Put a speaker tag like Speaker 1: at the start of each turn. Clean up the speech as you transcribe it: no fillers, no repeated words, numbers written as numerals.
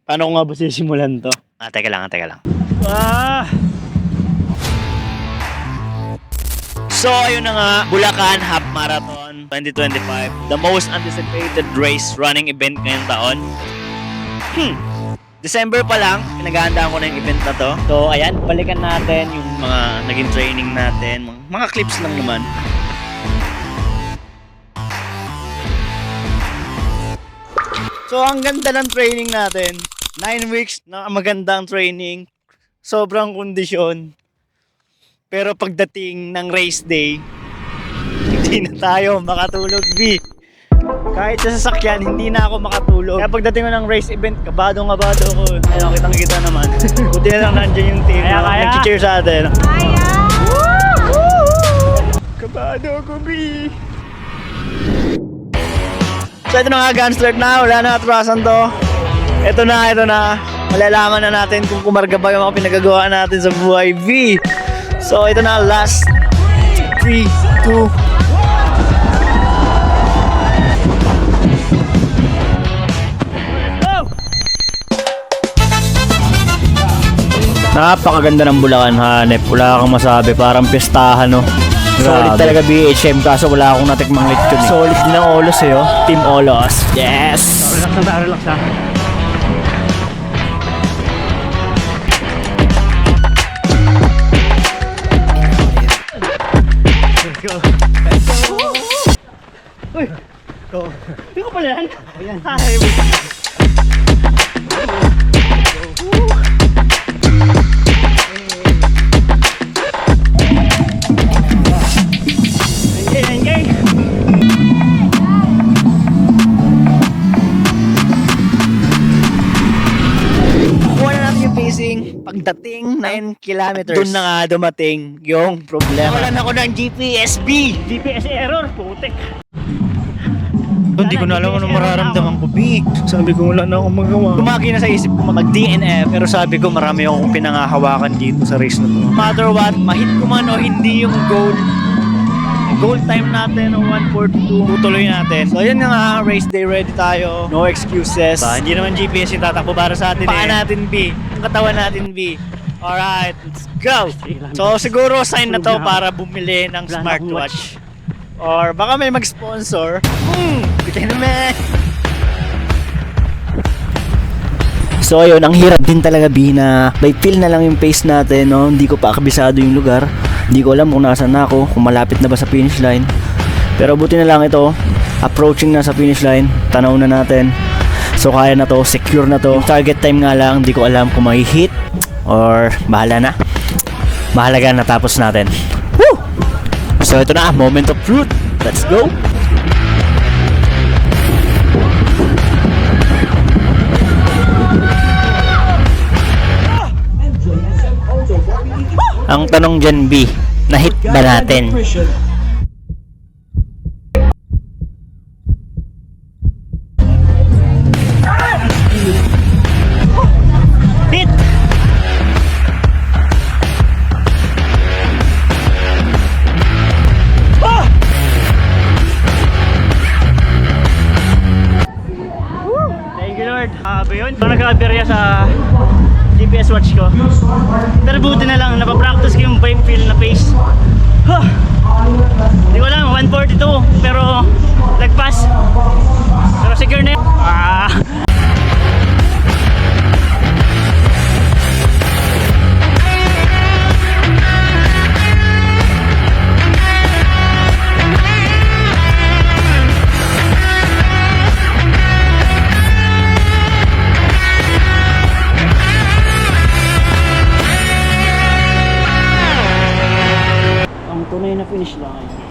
Speaker 1: Paano ko nga ba sisimulan to? Teka lang. So, ayun na nga, Bulacan Half Marathon 2025. The most anticipated race running event ngayong taon. December pa lang, pinaghahandaan ko na yung event na to. So, ayan, balikan natin yung mga naging training natin. Mga clips lang naman. So, ang ganda ng training natin. 9 weeks na magandang training. Sobrang kondisyon. Pero pagdating ng race day, hindi na tayo makatulog, B. Kahit sa sasakyan, hindi na ako makatulog. Kaya pagdating ko ng race event, kabado ko. Ayun, kitang-kita naman. Buti na lang nandiyan yung team.
Speaker 2: Kaya.
Speaker 1: Nag-cheer sa atin.
Speaker 2: Kaya!
Speaker 1: Kabado ako, B. So ito na nga, Gunstart na. Wala na atrasan to. Ito na. Malalaman na natin kung kumarga ba yung mga pinagagawa natin sa buhay, B. So ito na, last 3, 2, napakaganda ng Bulacan, Hanep. Wala kang masabi, parang pistahan, no? Solid talaga BHM, kaso wala akong natikmang lechon eh. Solid din ang Olos eh, oh. Team Olos. Yes!
Speaker 2: Relax na.
Speaker 1: Uy! Go! Hindi ko pala yan. Ayan. Pagdating 9 kilometers, doon na nga dumating yung problema. Wala ako ng GPS-B.
Speaker 2: GPS error, putik.
Speaker 1: Hindi ko na alam anong mararamdaman ko, B. Sabi ko wala na akong magawa. Tumagi na sa isip ko mag-DNF, pero sabi ko marami akong pinangahawakan dito sa race na to. No matter what, mahit ko man o hindi yung goal time natin ng 1:42, tutuloy natin. So yun nga, race day ready tayo. No excuses. Hindi naman GPS yung tatakbo para sa atin. Paan natin, B. Yung katawan natin, B. Alright, let's go! So siguro sign na to para bumili ng smartwatch. Or baka may mag-sponsor. Bigay naman! So ayun, ang hirap din talaga, B, na may feel na lang yung pace natin, no? Hindi ko pa kabisado yung lugar. Hindi ko alam kung nasaan na ako, kung malapit na ba sa finish line. Pero buti na lang ito, approaching na sa finish line, tanaw na natin. So kaya na to, secure na to. Yung target time nga lang, hindi ko alam kung may-hit or bahala na. Mahalaga natapos natin. Woo! So ito na, moment of truth. Let's go! Ang tanong dyan, B, na-hit ba natin? Hit! Thank you, Lord. Yun, nagkakaberya sa GPS watch ko. Pero buti na lang, napapractice ko yung bike feel na pace. Hindi ko lang, 142, pero lagpas. Pero secure na yun. Tunay na finish line.